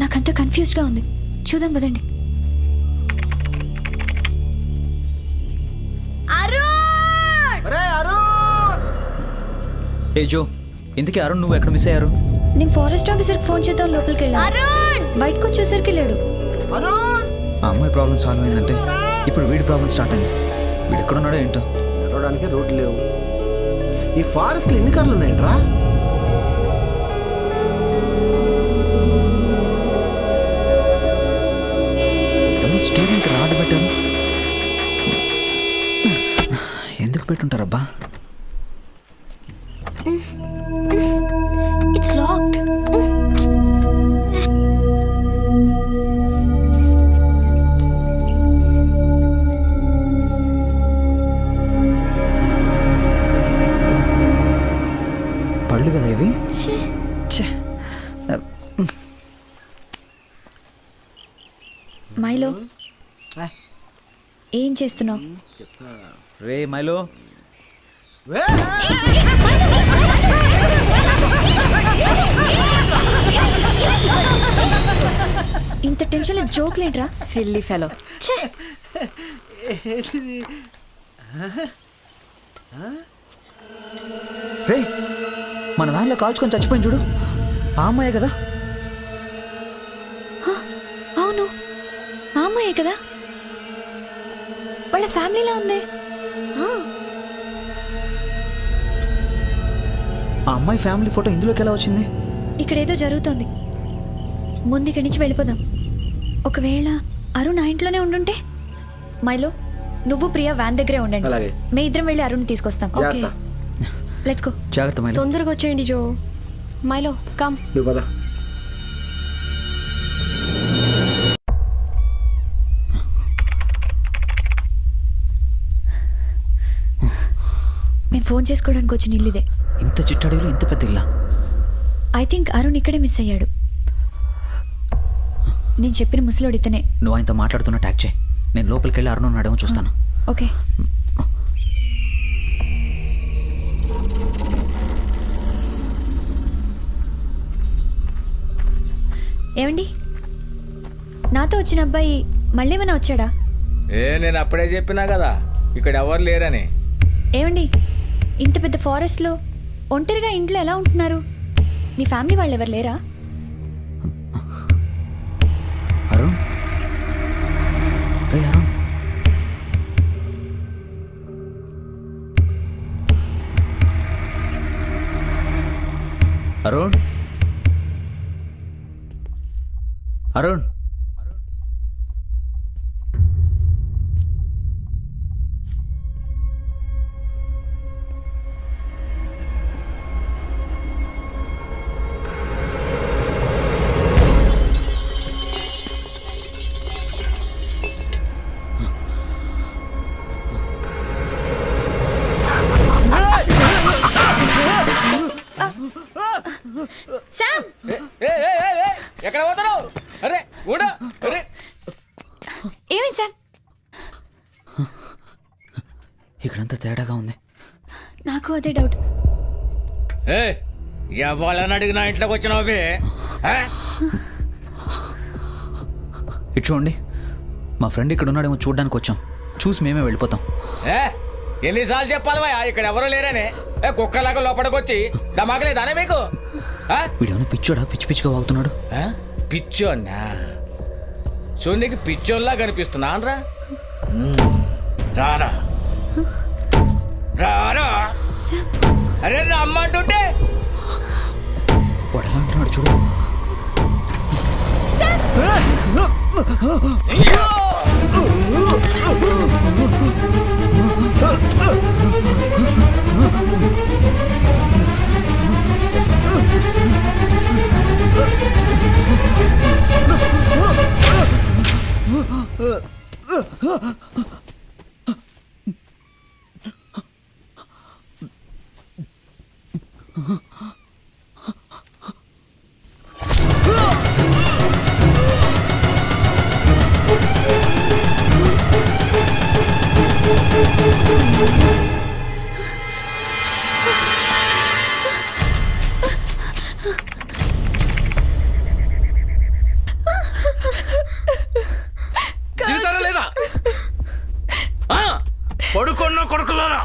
నాకంతా కన్ఫ్యూజ్గా ఉంది. చూద్దాం పదండి. ఏ జో, ఇంతకీ అరుణ్ నువ్వు ఎక్కడ మిస్ అయ్యారు? నేను ఫారెస్ట్ ఆఫీసర్కి ఫోన్ చేద్దాం లోపలికి వెళ్ళాను. బయటకు వచ్చేసరికి లేడు. ఆ అమ్మాయి ప్రాబ్లం సాల్వ్ అయిందంటే ఇప్పుడు వీడి ప్రాబ్లం స్టార్ట్ అయింది. వీడు ఎక్కడున్నాడో ఏంటో. నడవడానికి రోడ్లు లేవు. ఈ ఫారెస్ట్ లో ఎన్ని కార్లు ఉన్నాయంట్రా? ఎవరు స్టీరింగ్కి రాడ్ పెట్టారు? ఎందుకు పెట్టుంటారబ్బా? It's locked. పళ్ళు కదా ఇవి. మైలో ఏం చేస్తున్నావు? రే మైలో, ఇంత టెన్షన్ జోక్ లేంట్రా. Silly fellow. రే మన వ్యాన్లో కాల్చుకొని చచ్చిపోయింది చూడు, ఆ అమ్మాయే కదా? అవును, ఆ అమ్మాయే కదా. వాళ్ళ ఫ్యామిలీలా ఉంది. ఆ అమ్మాయి ఫ్యామిలీ ఫోటో ఇందులోకి ఎలా వచ్చింది? ఇక్కడ ఏదో జరుగుతోంది. ముందు ఇక్కడి నుంచి వెళ్ళిపోదాం. ఒకవేళ అరుణ్ ఆ ఇంట్లోనే ఉండుంటే? మైలో, నువ్వు ప్రియా వ్యాన్ దగ్గరే ఉండండి. అలాగే. మే ఇద్దరం వెళ్ళి అరుణ్ తీసుకొస్తాం. Okay, let's go. జాగ్రత్త మైలో. తొందరగా వచ్చేయండి జో. మైలో కమ్. నువ్వు పద. మేము ఫోన్ చేసుకోవడానికి వచ్చిన ఇల్లు ఇదే. ఇంత చిట్టడిలో ఇంత పెద్ద ఇల్లా? ఐ థింక్ అరుణ్ ఇక్కడే మిస్ అయ్యాడు. నేను చెప్పిన ముసలోడు ఇతనే. నువ్వు ఆయనతో మాట్లాడుతున్న ట్యాక్ చేయి. నేను లోపలికి వెళ్ళి అరుణ్ ఉన్నాడేమో చూస్తాను. ఓకే. ఏమండి, నాతో వచ్చిన అబ్బాయి మళ్ళీ ఏమైనా వచ్చాడా? నేను అప్పుడే చెప్పినా కదా ఇక్కడ ఎవరు లేరని. ఏమండి, ఇంత పెద్ద ఫారెస్ట్లో ఒంటరిగా ఇంట్లో ఎలా ఉంటున్నారు? మీ ఫ్యామిలీ వాళ్ళు ఎవరు లేరా? అరుణ్, రే అరుణ్, అరుణ్, అరుణ్. శామ్, ఎక్కడ పోతున్నావు? అరే ఊడా, అరే ఏమైంది శామ్? ఇక్కడంతా తేడాగా ఉంది. నాకు అదే డౌట్. ఎవళ్ళని అడిగినా ఇంట్లోకి వచ్చినావు? ఇటు చూడండి, మా ఫ్రెండ్ ఇక్కడ ఉన్నాడేమో చూడడానికి వచ్చాం. చూసి మేమే వెళ్ళిపోతాం. ఎన్నిసార్లు చెప్పాలి భయ ఇక్కడ ఎవరు లేరని? కుక్కలాగా లోపలికొచ్చి దమాకలేదానే మీకు? వీడేమన్నా పిచ్చోడా? పిచ్చి పిచ్చిగా వాగుతున్నాడు. పిచ్చోన్నా? చూడనికి పిచ్చోన్లా కనిపిస్తున్నా రా. రారా రారా. అరే రమ్మంటుంటే వాడు ఎలా అంటున్నాడు చూడు. దిగుతారా లేదా పడుకున్న కొడుకులారా